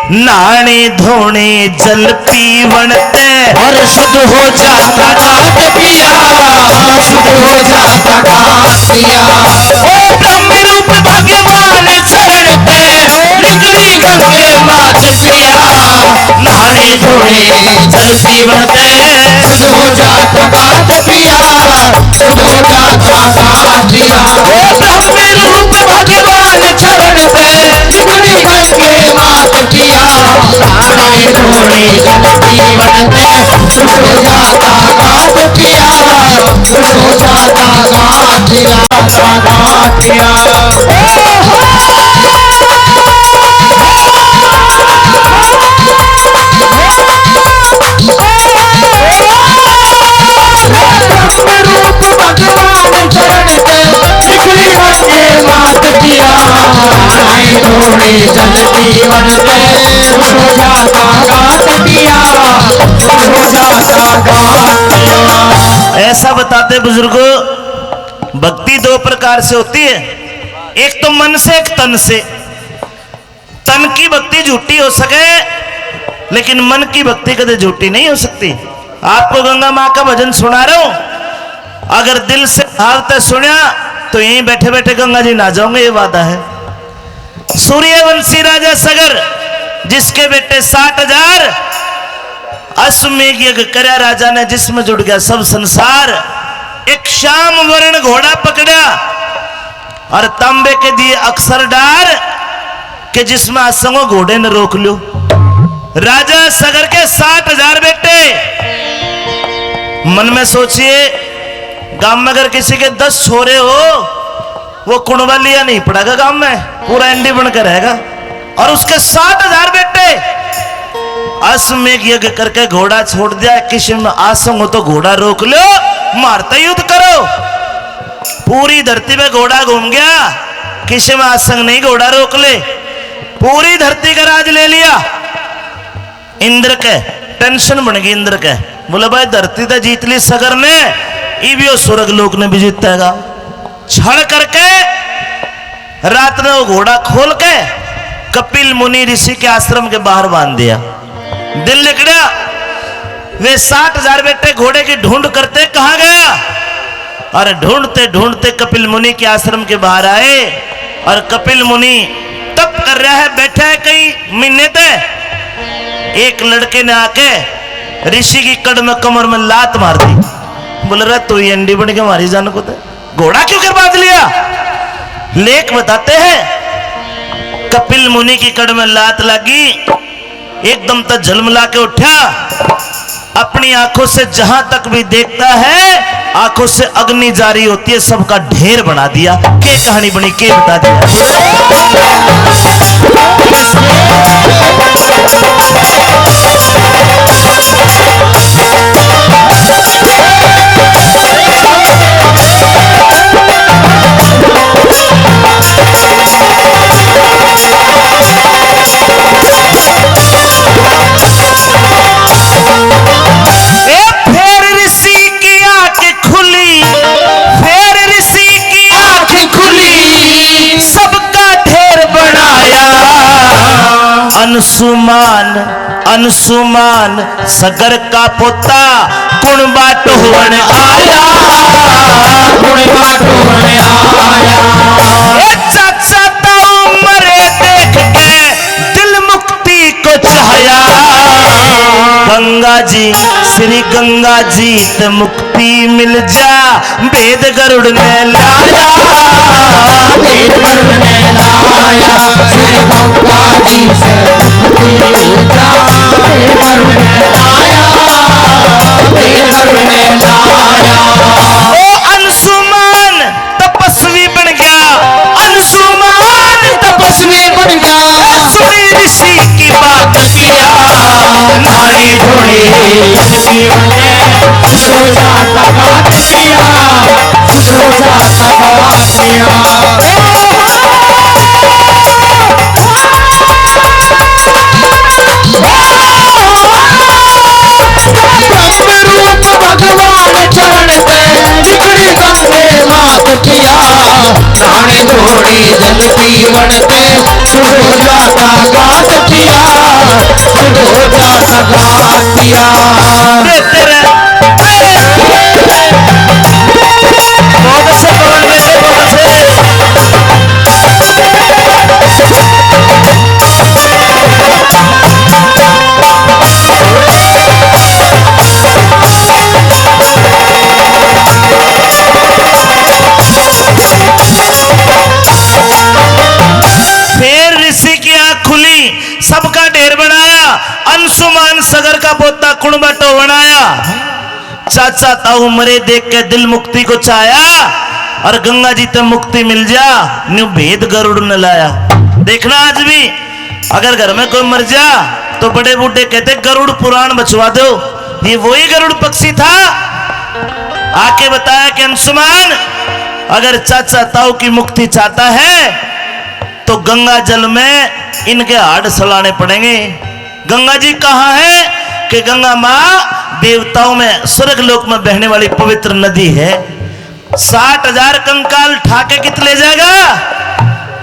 नाने धोने जल पीवनते और शुद्ध हो जाता गात पिया, शुद्ध हो जाता गात पिया। ओ ब्रह्म रूप भगवान शरण पे निकली गंगे मात पिया, नाने धोने जल पीवनते शुद्ध हो जाता गात पिया, शुद्ध हो जाता गात पिया। ओ ब्रह्म रूप भगवान शरण पे निकली गंगे मात पिया, नाने धोने जल पीवनते शुद्ध हो जाता गात पिया, शुद्ध हो जाता गात पिया, गात पिया। ऐसा बताते बुजुर्गों, भक्ति दो प्रकार से होती है, एक तो मन से, एक तन से। तन की भक्ति झूठी हो सके, लेकिन मन की भक्ति कभी झूठी नहीं हो सकती। आपको गंगा मां का भजन सुना रहा हूं, अगर दिल से भाव तक सुना तो यहीं बैठे बैठे गंगा जी ना जाओगे, ये वादा है। सूर्यवंशी राजा सगर, जिसके बेटे 60,000 अश्वमेघ यज्ञ करया राजा ने, जिसमें जुड़ गया सब संसार। एक श्याम वर्ण घोड़ा पकड़ा और तांबे के दिए अक्षर डार के, जिसमें असंगो घोड़े ने रोक लो। राजा सगर के 60,000 बेटे। मन में सोचिए, गांव में अगर किसी के 10 छोरे हो, वो कुणवा लिया नहीं पड़ेगा, गांव में पूरा एंडी बनकर रहेगा। और उसके 60,000 बेटे। अश्वमेघ यज्ञ करके घोड़ा छोड़ दिया, किसी में आसंग हो तो घोड़ा रोक लो, मारता युद्ध करो। पूरी धरती पे घोड़ा घूम गया, किसी में आसंग नहीं, घोड़ा रोक ले। पूरी धरती का राज ले लिया। इंद्र के टेंशन बन गई, इंद्र के बोले भाई धरती तो जीत ली सगर ने, इवियो स्वर्ग लोक ने भी जीतेगा। छड़ करके रात में वो घोड़ा खोल के कपिल मुनि ऋषि के आश्रम के बाहर बांध दिया। दिन निकला, वे 60,000 बेटे घोड़े की ढूंढ करते कहां गया, और ढूंढते ढूंढते कपिल मुनि के आश्रम के बाहर आए। और कपिल मुनि तप कर रहा है, बैठा है कई महीने तक। एक लड़के ने आके ऋषि की कड़ में, कमर में लात मार दी। बोल रहा तू ये अंडी बन के मारी जान को, घोड़ा क्यों कर बांध लिया। लेख बताते हैं, कपिल मुनि की कड़ में लात लगी, एकदम तक झलमला के उठा। अपनी आंखों से जहां तक भी देखता है, आंखों से अग्नि जारी होती है, सबका ढेर बना दिया। के कहानी बनी, के बता दिया। अंशुमान अंशुमान सगर का पोता, गुण बाटोहन आया, गुण बाटोहन आया। चाचा तो मरे देख के दिल मुक्ति को चाहया। गंगा जी, श्री गंगा जी ते मुक्ति मिल जा, वेद गरुड़ ने लाया, वेद गरुड़ ने लाया। श्री गंगा जी से मुक्ति मिल जा, वेद गरुड़ ने लाया, वेद गरुड़ ने लाया। ओ अंशुमान तपस्वी बन गया, अंशुमान तपस्वी बन गया। सुनी ऋषि की बात किया, नारी ढूंढी जीवन में सो जाता बात किया, सो जाता बात किया। भगवान चरण पे निकली गंगे मात किया, नाने धोड़ी जल पीवन पे सो जाता बात किया, शुरू हो जाता घाटिया। बहुत अच्छे पवन बेटे, बहुत फिर ऋषि की आंख खुली, सबका ढेर बनाया, अंशुमान सगर का पोता कुणबटो बनाया। चाचा ताऊ मरे देख के दिल मुक्ति को चाया, और गंगा जी ते मुक्ति मिल जा, न्यू भेद गरुड़ न लाया। देखना आज भी अगर घर में कोई मर जा तो बड़े बूढ़े कहते गरुड़ पुराण बचवा दो, ये वही गरुड़ पक्षी था। आके बताया कि अंशुमान अगर चाचा ताऊ की मुक्ति चाहता है तो गंगा जल में इनके हाड़ सलाने पड़ेंगे। गंगा जी कहाँ है? कि गंगा माँ देवताओं में स्वर्ग लोक में बहने वाली पवित्र नदी है। 60,000 कंकाल ठाके कित ले जाएगा?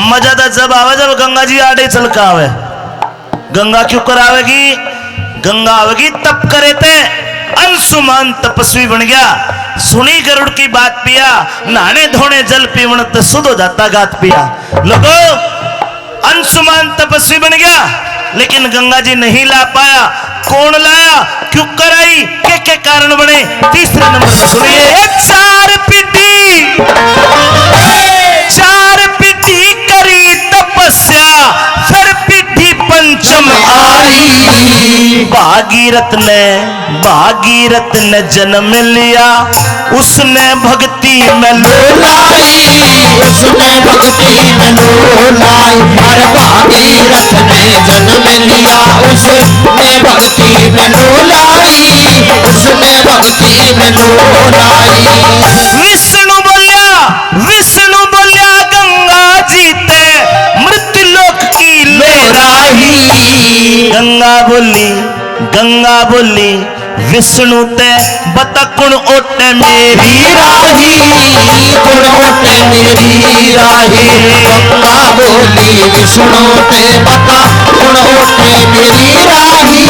मजा तो जब आवे जब गंगा जी आड़े चल का आवे। गंगा क्यों करावेगी? गंगा आवेगी तप करे थे। अंशुमान तपस्वी बन गया, सुनी गरुड़ की बात पिया, नहाने धोने जल पीवन तो शुद्ध हो जाता गात पिया। लोगों अंशुमान तपस्वी बन गया, लेकिन गंगा जी नहीं ला पाया। कौन लाया? क्यों कराई? के कारण बने? तीसरे नंबर पर सुनिए। चार पीढ़ी करी तपस्या, फिर पीढ़ी पंचम आई। भागीरथ ने जन्म लिया, उसने भक्ति में लोलाई, उसने भक्ति में लोलाई। हर भागीरथ ने जन्म लिया, उसने भक्ति में लोलाई, उसने भक्ति में लोलाई। विष्णु बोलिया गंगा जीते मृत्यु लोक की लोराही। गंगा बोली विष्णु ते बता कुण ओटे मेरी राही, कुण ओटे मेरी राही। गंगा बोली विष्णु ते बता कुण ओटे मेरी राही,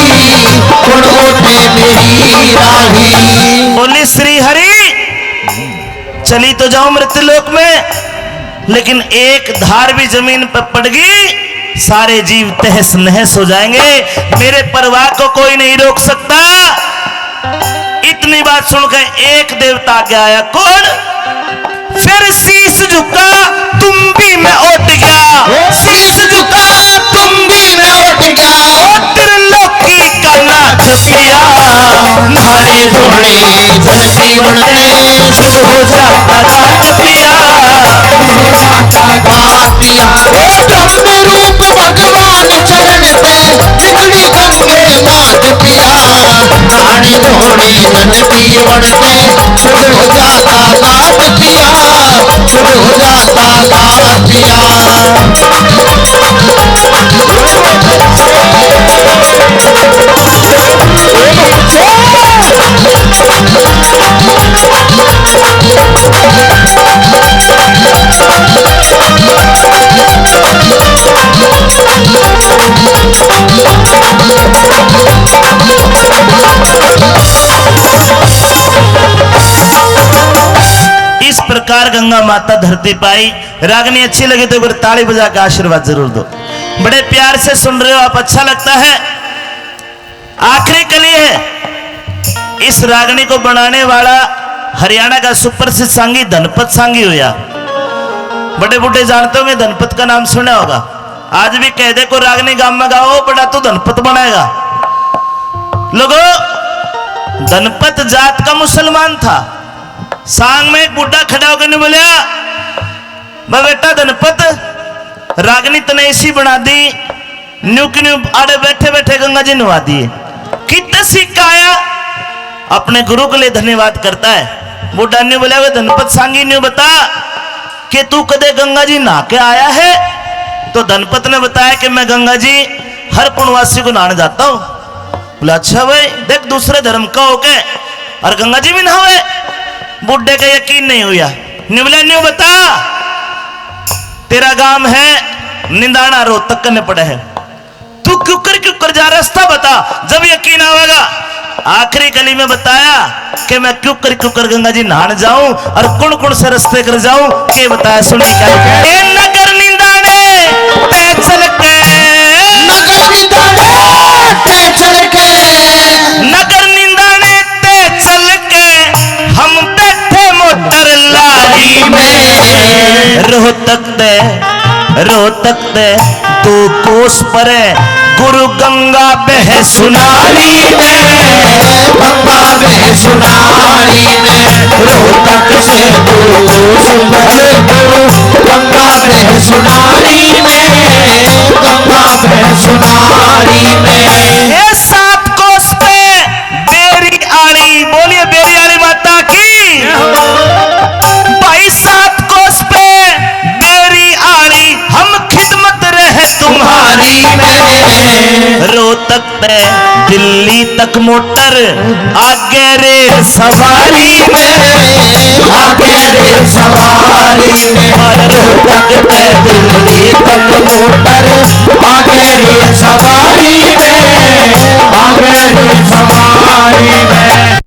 कुण ओटे मेरी राही। बोली श्री हरि चली तो जाऊं मृत्यु लोक में, लेकिन एक धार भी जमीन पर पड़ गई सारे जीव तहस नहस हो जाएंगे। मेरे परिवार को कोई नहीं रोक सकता। इतनी बात सुनकर एक देवता आगे आया। कौन? फिर शीश झुका तुम भी मैं उठ गया, शीश झुका तुम भी मैं उठ गया। त्रिलोकी का नाच किया, नारे धोने जल जीवन में शुरू हो जाता घाट पिया, शुरू हो जाता घाट पिया। ब्रह्म रूप भगवान चरण पे निकली गंगे मात पिया। नारे धोने जल जीवन में शुरू हो जाता घाट पिया, शुरू हो जाता घाट पिया। इस प्रकार गंगा माता धरती पाई। रागनी अच्छी लगी तो एक बार ताली बजा के आशीर्वाद जरूर दो। बड़े प्यार से सुन रहे हो आप, अच्छा लगता है। आखिरी कली है। इस रागनी को बनाने वाला हरियाणा का सुप्रसिद्ध सांगी धनपत सांगी हुआ। बड़े बूढ़े जानते होंगे, धनपत का नाम सुना होगा। आज भी कह दे को रागनी गांव में गाओ बड़ा तो धनपत बनाएगा। लोगों धनपत जात का मुसलमान था। सांग में एक बुढ़ा खड़ा होकर नहीं बोलिया, बेटा धनपत रागनी तने ऐसी बना दी, न्यू की न्यू आड़े बैठे बैठे गंगा जी नवा दिए। कितना सिक्का आया, अपने गुरु के लिए धन्यवाद करता है। बुढ़ा ने बोला वे धनपत सांगी न्यू बता कि तू कदे गंगा जी नहा के आया है? तो धनपत ने बताया कि मैं गंगा जी हर पुण्यवासी को नहाने जाता हूँ। बोला अच्छा भाई, देख दूसरे धर्म का होके और गंगा जी भी नहावे। बुढ़े का यकीन नहीं हुआ। बोला न्यू बता, तेरा गांव है निंदाना रोहतक करने पड़े है, तू क्यों कर जा रास्ता बता, जब यकीन आवेगा। आखिरी गली में बताया कि मैं क्यों कर गंगा जी नहान जाऊं और कौन से रास्ते कर जाऊं, के बताया सुनी क्या ए नगर निंदाने ते चल के, नगर निंदाने ते चल के, नगर निंदाने ते चल के हम बैठे मोटर लारी में, रोहतक दे तू कोस परे गुरु गंगा बह सुनारी में, गंगा में सुनारी में, रोहतक से दूर गंगा में सुनारी में, गंगा में सुनारी में। ये 7 कोस पे बेरी आड़ी, बोलिए बेरी आड़ी माता की भाई। 7 कोस पे बेरी आड़ी हम खिदमत रहे तुम्हारी में, रोहतक पे दिल्ली तक मोटर आगे रे सवारी में, आगे रे सवारी में, रोहतक पे दिल्ली तक मोटर